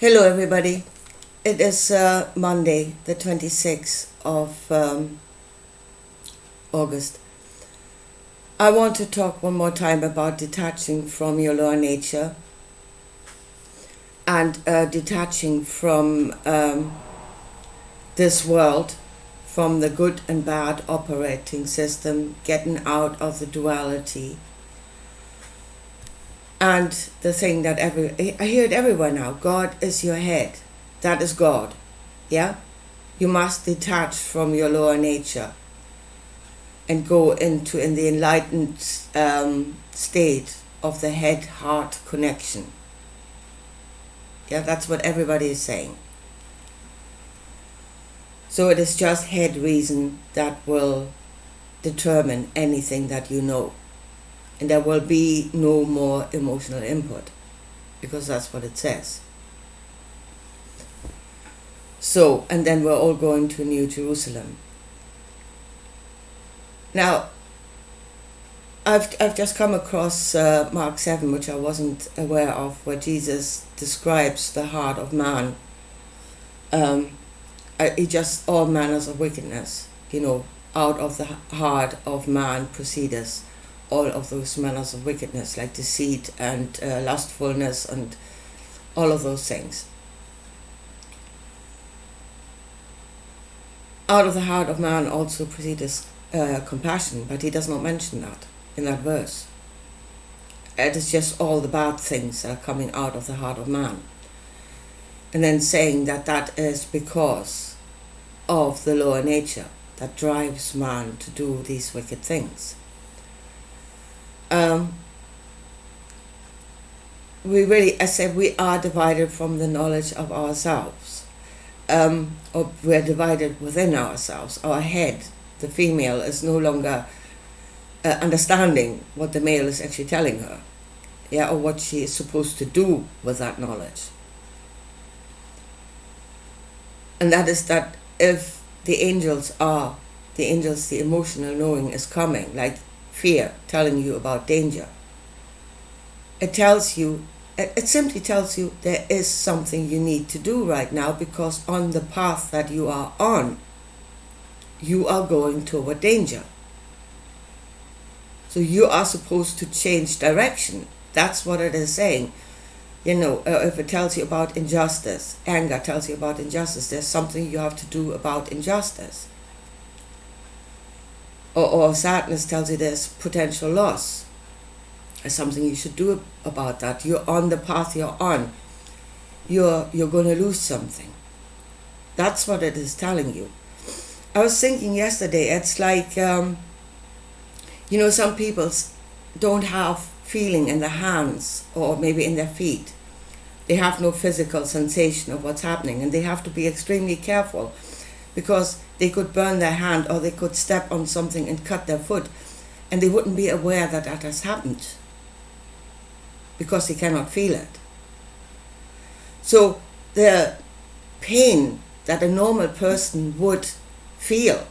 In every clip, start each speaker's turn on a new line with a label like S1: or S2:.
S1: Hello, everybody. It is Monday, the 26th of August. I want to talk one more time about detaching from your lower nature and detaching from this world, from the good and bad operating system, getting out of the duality. And the thing that I hear it everywhere now, God is your head. That is God. Yeah? You must detach from your lower nature and go in the enlightened state of the head-heart connection. Yeah, that's what everybody is saying. So it is just head reason that will determine anything that you know. And there will be no more emotional input, because that's what it says. So, and then we're all going to New Jerusalem. Now, I've just come across Mark 7, which I wasn't aware of, where Jesus describes the heart of man. All manners of wickedness, out of the heart of man proceedeth all of those manners of wickedness, like deceit and lustfulness and all of those things. Out of the heart of man also proceedeth compassion, but he does not mention that in that verse. It is just all the bad things that are coming out of the heart of man. And then saying that is because of the lower nature that drives man to do these wicked things. We are divided from the knowledge of ourselves. Or we're divided within ourselves. Our head, the female, is no longer understanding what the male is actually telling her, or what she is supposed to do with that knowledge. And that is that if the emotional knowing is coming, like fear telling you about danger, it simply tells you there is something you need to do right now, because on the path that you are on, you are going toward danger. So you are supposed to change direction. That's what it is saying. If it tells you about injustice, anger tells you about injustice, there's something you have to do about injustice. Or sadness tells you there's potential loss. There's something you should do about that. You're on the path you're on. You're going to lose something. That's what it is telling you. I was thinking yesterday, it's like, some people don't have feeling in their hands or maybe in their feet. They have no physical sensation of what's happening, and they have to be extremely careful, because they could burn their hand or they could step on something and cut their foot, and they wouldn't be aware that has happened, because they cannot feel it. So the pain that a normal person would feel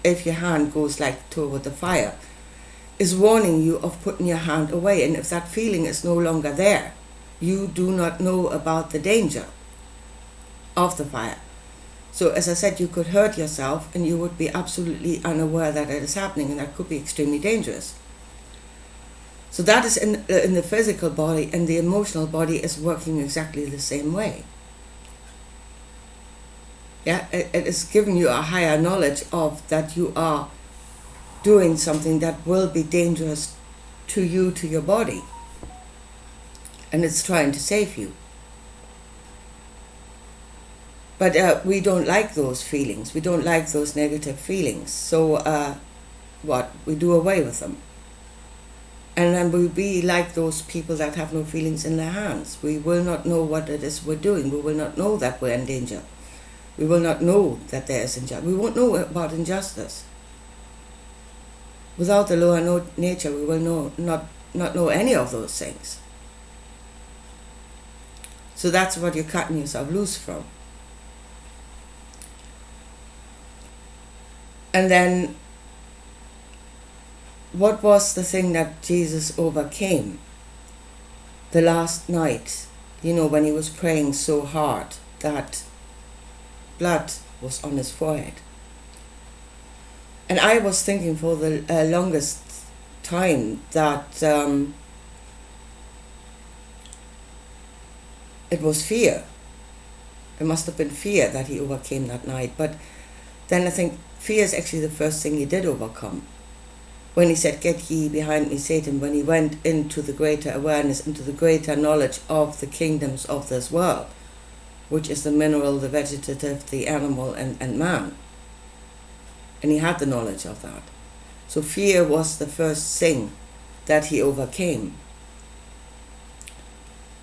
S1: if your hand goes like toward the fire is warning you of putting your hand away. And if that feeling is no longer there, you do not know about the danger of the fire. So as I said, you could hurt yourself and you would be absolutely unaware that it is happening, and that could be extremely dangerous. So that is in the physical body, and the emotional body is working exactly the same way. It is giving you a higher knowledge of that you are doing something that will be dangerous to you, to your body. And it's trying to save you. But we don't like those feelings. We don't like those negative feelings. So we do away with them. And then we'll be like those people that have no feelings in their hands. We will not know what it is we're doing. We will not know that we're in danger. We will not know that there is injustice. We won't know about injustice. Without the lower nature, we will not know any of those things. So that's what you're cutting yourself loose from. And then, what was the thing that Jesus overcame the last night when he was praying so hard that blood was on his forehead. And I was thinking for the longest time that it was fear. It must have been fear that he overcame that night. But then I think fear is actually the first thing he did overcome. When he said, "Get ye behind me, Satan," when he went into the greater awareness, into the greater knowledge of the kingdoms of this world, which is the mineral, the vegetative, the animal, and man. And he had the knowledge of that. So fear was the first thing that he overcame.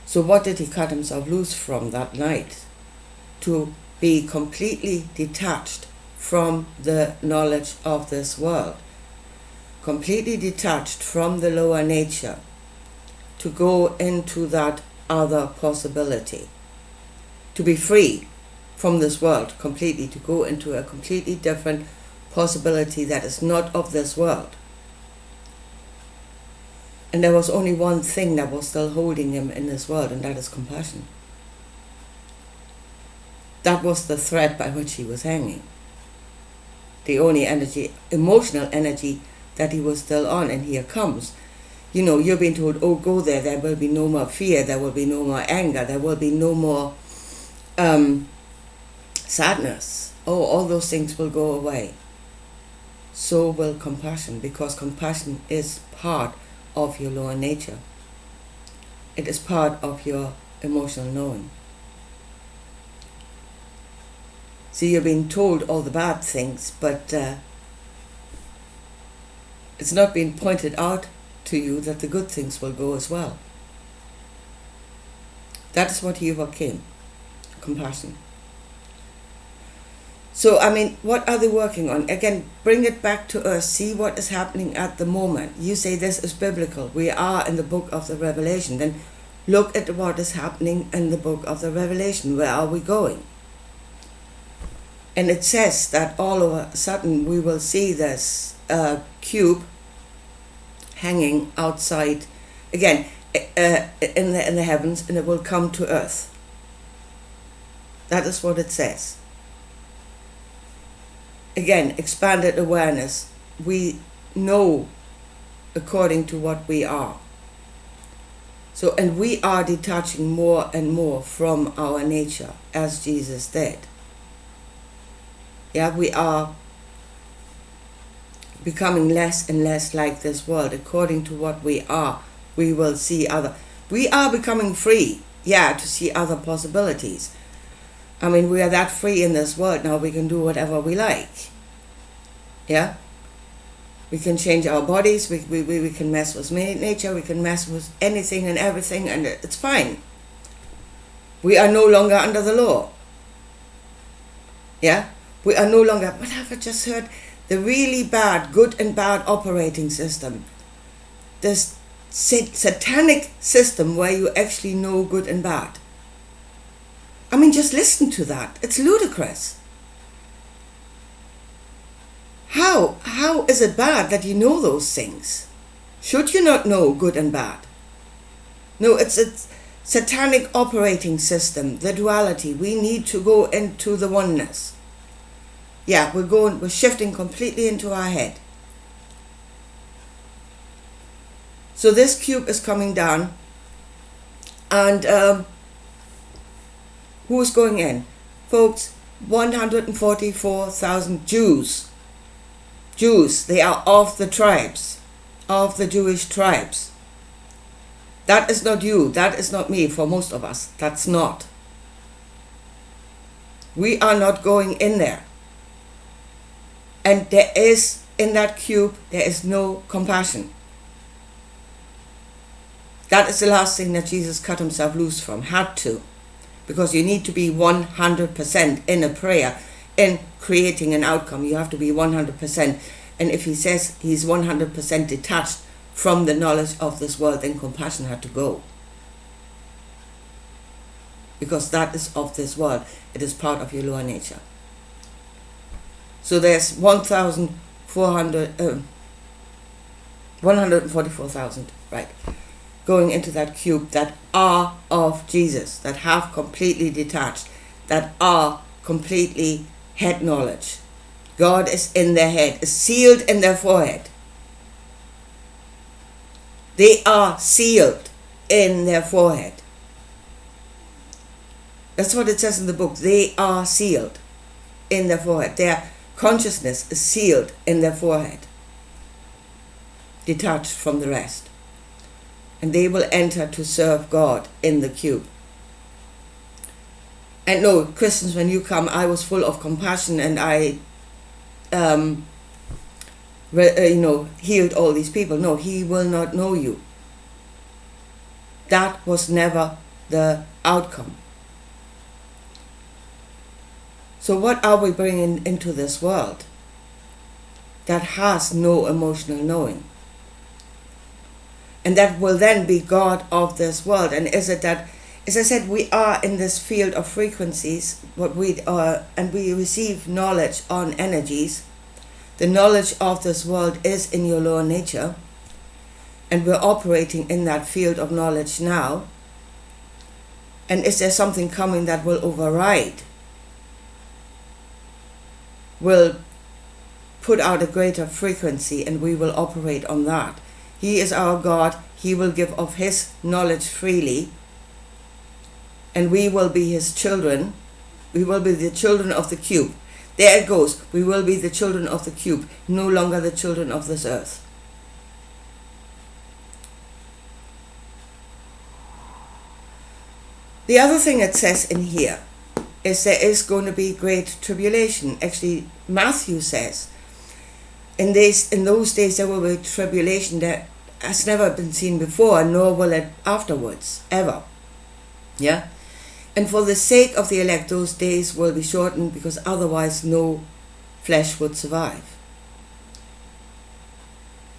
S1: So what did he cut himself loose from that night? To be completely detached from the knowledge of this world. Completely detached from the lower nature. To go into that other possibility. To be free from this world completely. To go into a completely different possibility that is not of this world. And there was only one thing that was still holding him in this world, and that is compassion. That was the thread by which he was hanging. The only energy, emotional energy, that he was still on. And here comes, you're being told, oh, go there, there will be no more fear, there will be no more anger, there will be no more sadness. Oh, all those things will go away. So will compassion, because compassion is part of your lower nature. It is part of your emotional knowing. See, you're being told all the bad things, but it's not being pointed out to you that the good things will go as well. That is what he overcame, compassion. So, what are they working on? Again, bring it back to us. See what is happening at the moment. You say this is biblical. We are in the book of the Revelation. Then look at what is happening in the book of the Revelation. Where are we going? And it says that all of a sudden we will see this cube hanging outside, again, in the heavens, and it will come to earth. That is what it says. Again, expanded awareness. We know according to what we are. So, and we are detaching more and more from our nature, as Jesus did. Yeah, we are becoming less and less like this world. According to what we are, we will see other. We are becoming free, to see other possibilities. We are that free in this world now, we can do whatever we like. Yeah? We can change our bodies, we can mess with nature, we can mess with anything and everything, and it's fine. We are no longer under the law. Yeah? We are no longer, what have I just heard? The really bad, good and bad operating system. This satanic system where you actually know good and bad. Just listen to that. It's ludicrous. How is it bad that you know those things? Should you not know good and bad? No, it's a satanic operating system, the duality. We need to go into the oneness. Yeah, we're shifting completely into our head. So this cube is coming down, and who's going in? Folks, 144,000 Jews. They are of the tribes, of the Jewish tribes. That is not you, that is not me, for most of us. That's not. We are not going in there. And there is, in that cube, there is no compassion. That is the last thing that Jesus cut himself loose from, had to. Because you need to be 100% in a prayer, in creating an outcome. You have to be 100%. And if he says he's 100% detached from the knowledge of this world, then compassion had to go. Because that is of this world. It is part of your lower nature. So there's 144,000, right? going into that cube that are of Jesus, that have completely detached, that are completely head knowledge. God is in their head, is sealed in their forehead. They are sealed in their forehead. That's what it says in the book. They are sealed in their forehead. Their consciousness is sealed in their forehead, detached from the rest. And they will enter to serve God in the cube. And no, Christians, when you come, I was full of compassion and I, healed all these people. No, he will not know you. That was never the outcome. So what are we bringing into this world that has no emotional knowing? And that will then be God of this world. And is it that, as I said, we are in this field of frequencies, what we are, and we receive knowledge on energies. The knowledge of this world is in your lower nature, and we're operating in that field of knowledge now. And is there something coming that will override, will put out a greater frequency, and we will operate on that? He is our God. He will give of his knowledge freely, and we will be his children. We will be the children of the cube. There it goes. We will be the children of the cube, no longer the children of this earth. The other thing it says in here is there is going to be great tribulation. Actually, Matthew says, in those days there will be tribulation that has never been seen before, nor will it afterwards, ever. Yeah? And for the sake of the elect, those days will be shortened, because otherwise no flesh would survive.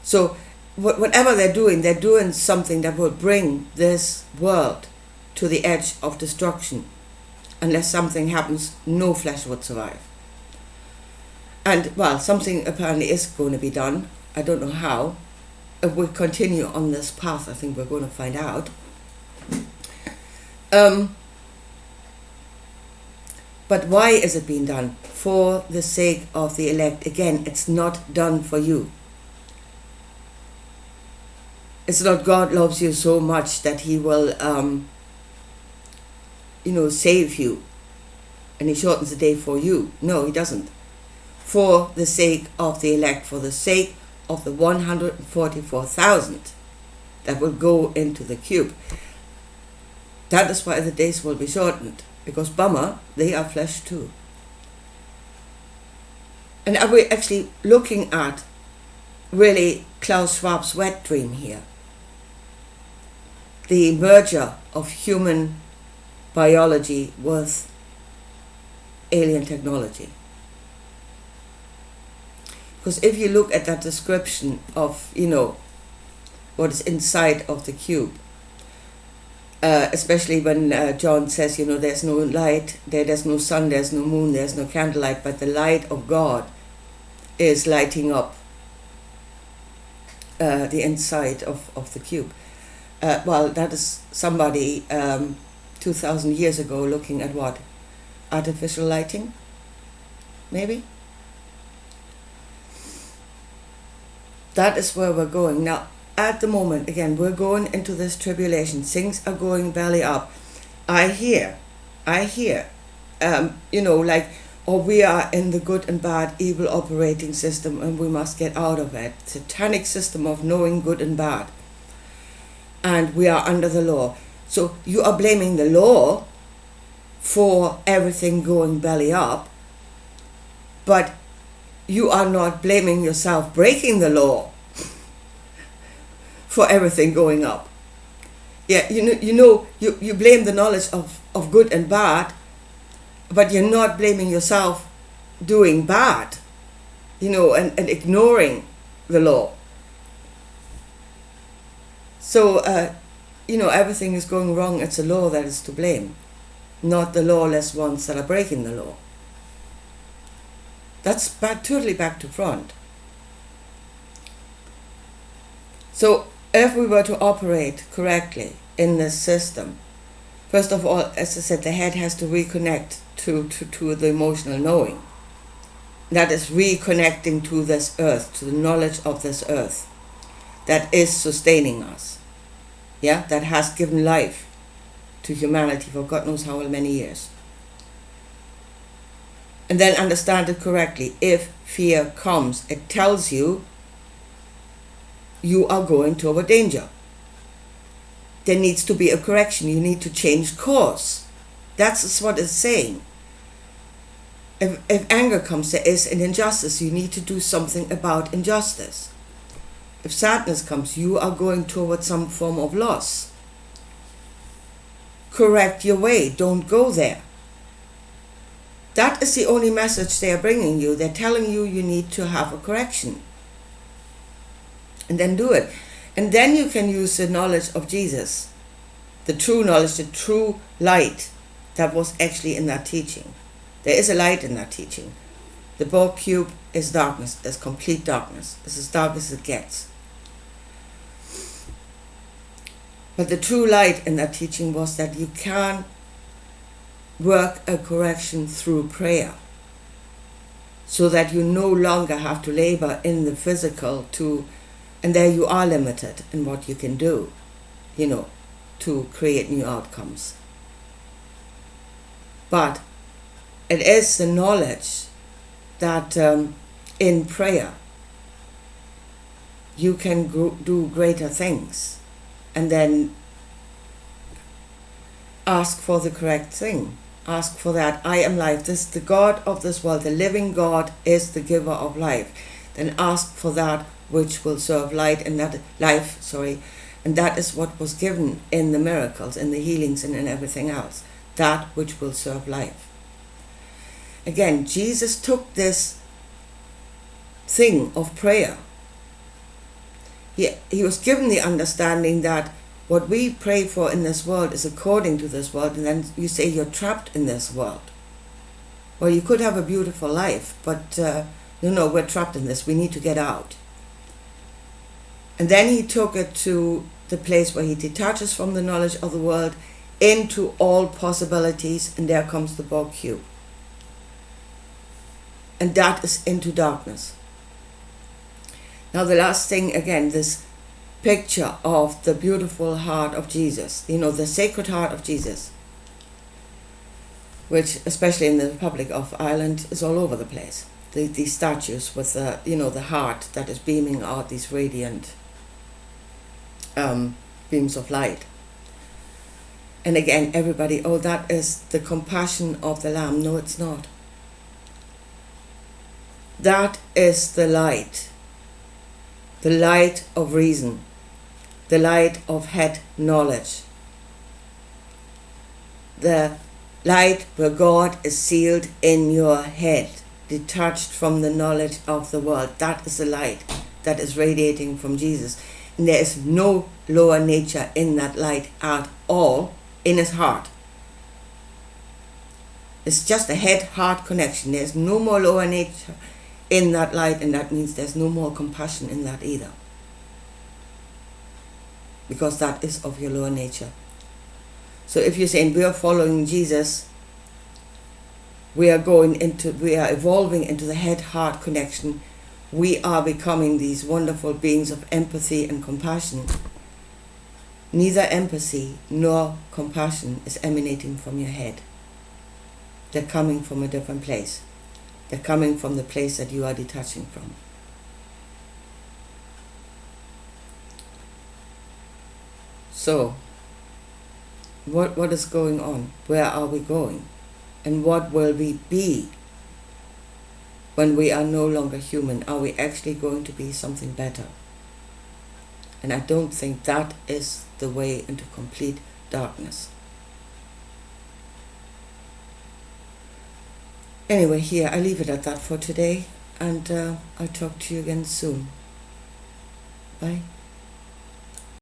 S1: So whatever they're doing something that will bring this world to the edge of destruction. Unless something happens, no flesh would survive. And, well, something apparently is going to be done. I don't know how. If we continue on this path, I think we're going to find out. But why is it being done? For the sake of the elect. Again, it's not done for you. It's not God loves you so much that he will, save you. And he shortens the day for you. No, he doesn't. For the sake of the elect, for the sake of the 144,000 that will go into the cube. That is why the days will be shortened, because bummer, they are flesh too. And are we actually looking at really Klaus Schwab's wet dream here? The merger of human biology with alien technology. Because if you look at that description of, what is inside of the cube, especially when John says, there's no light, there's no sun, there's no moon, there's no candlelight, but the light of God is lighting up the inside of the cube. That is somebody 2,000 years ago looking at what? Artificial lighting? Maybe? That is where we're going. Now, at the moment, again, we're going into this tribulation. Things are going belly up. I hear, we are in the good and bad, evil operating system, and we must get out of it. Satanic system of knowing good and bad. And we are under the law. So you are blaming the law for everything going belly up, but you are not blaming yourself breaking the law for everything going up. Yeah, you blame the knowledge of good and bad, but you're not blaming yourself doing bad, and ignoring the law. So, everything is going wrong. It's the law that is to blame, not the lawless ones that are breaking the law. That's totally back to front. So if we were to operate correctly in this system, first of all, as I said, the head has to reconnect to the emotional knowing. That is reconnecting to this earth, to the knowledge of this earth that is sustaining us. Yeah, that has given life to humanity for God knows how many years. And then understand it correctly. If fear comes, it tells you you are going toward danger. There needs to be a correction. You need to change course. That's what it's saying. If anger comes, there is an injustice. You need to do something about injustice. If sadness comes, you are going toward some form of loss. Correct your way. Don't go there. That is the only message they are bringing you. They're telling you you need to have a correction. And then do it. And then you can use the knowledge of Jesus. The true knowledge, the true light that was actually in that teaching. There is a light in that teaching. The Borg cube is darkness. It's complete darkness. It's as dark as it gets. But the true light in that teaching was that you can work a correction through prayer, so that you no longer have to labor in the physical and there you are limited in what you can do, to create new outcomes. But it is the knowledge that in prayer you can do greater things, and then ask for the correct thing. Ask for that. I am life. This the God of this world. The living God is the giver of life. Then ask for that which will serve light and that life. And that is what was given in the miracles, in the healings, and in everything else. That which will serve life. Again, Jesus took this thing of prayer. He was given the understanding that what we pray for in this world is according to this world, and then you say you're trapped in this world. Well, you could have a beautiful life, but we're trapped in this. We need to get out. And then he took it to the place where he detaches from the knowledge of the world into all possibilities, and there comes the Borg cube. And that is into darkness. Now the last thing, again, this picture of the beautiful heart of Jesus, the sacred heart of Jesus, which especially in the Republic of Ireland is all over the place. These statues with the heart that is beaming out these radiant beams of light. And again, everybody, that is the compassion of the Lamb. No, it's not. That is the light of reason, the light of head knowledge, the light where God is sealed in your head, detached from the knowledge of the world. That is the light that is radiating from Jesus. And there is no lower nature in that light at all in his heart. It's just a head-heart connection. There's no more lower nature in that light, and that means there's no more compassion in that either, because that is of your lower nature. So if you're saying we are following Jesus, we are evolving into the head-heart connection, we are becoming these wonderful beings of empathy and compassion. Neither empathy nor compassion is emanating from your head. They're coming from a different place. They're coming from the place that you are detaching from. So, what is going on? Where are we going? And what will we be when we are no longer human? Are we actually going to be something better? And I don't think that is the way into complete darkness. Anyway, here, I leave it at that for today, and I'll talk to you again soon. Bye.